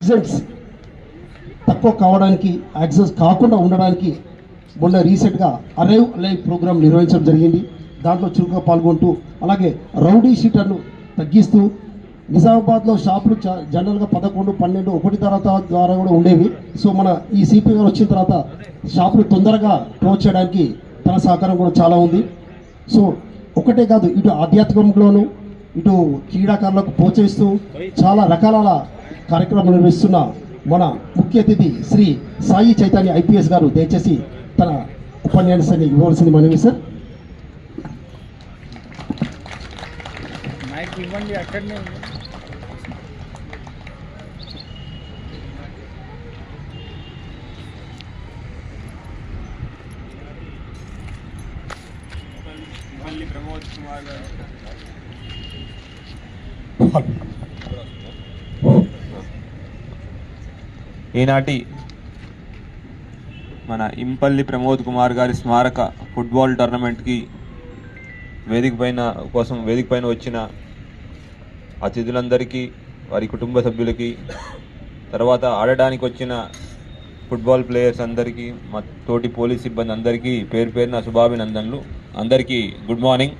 Accidents తక్కువ కావడానికి, accidents కాకుండా ఉండడానికి మొన్న రీసెంట్గా అరైవ్ లైవ్ ప్రోగ్రామ్ నిర్వహించడం జరిగింది. దాంట్లో చురుకుగా పాల్గొంటూ అలాగే రౌడీ షీటర్ను తగ్గిస్తూ నిజామాబాద్లో షాపులు జనరల్గా 11, 12, 1 ద్వారా కూడా ఉండేవి. సో మన ఈ సిపి గారు వచ్చిన తర్వాత షాపులు తొందరగా క్లోజ్ చేయడానికి తన సహకారం కూడా చాలా ఉంది. సో ఒకటే కాదు, ఇటు ఆధ్యాత్మికంలోనూ ఇటు క్రీడాకారులకు ప్రోత్సహిస్తూ చాలా రకాల కార్యక్రమాలు నిర్వహిస్తున్న మన ముఖ్య అతిథి శ్రీ సాయి చైతన్య ఐపీఎస్ గారు దయచేసి తన ఉపన్యాసాన్ని ఇవ్వవలసింది మనవి సార్. ఈనాటి మన ఇంపల్లి ప్రమోద్ కుమార్ గారి స్మారక ఫుట్బాల్ టోర్నమెంట్కి వేదిక పైన వచ్చిన అతిథులందరికీ, వారి కుటుంబ సభ్యులకి, తర్వాత ఆడడానికి వచ్చిన ఫుట్బాల్ ప్లేయర్స్ అందరికీ, మా తోటి పోలీస్ సిబ్బంది అందరికీ పేరు పేరున శుభాభినందనలు. అందరికీ గుడ్ మార్నింగ్.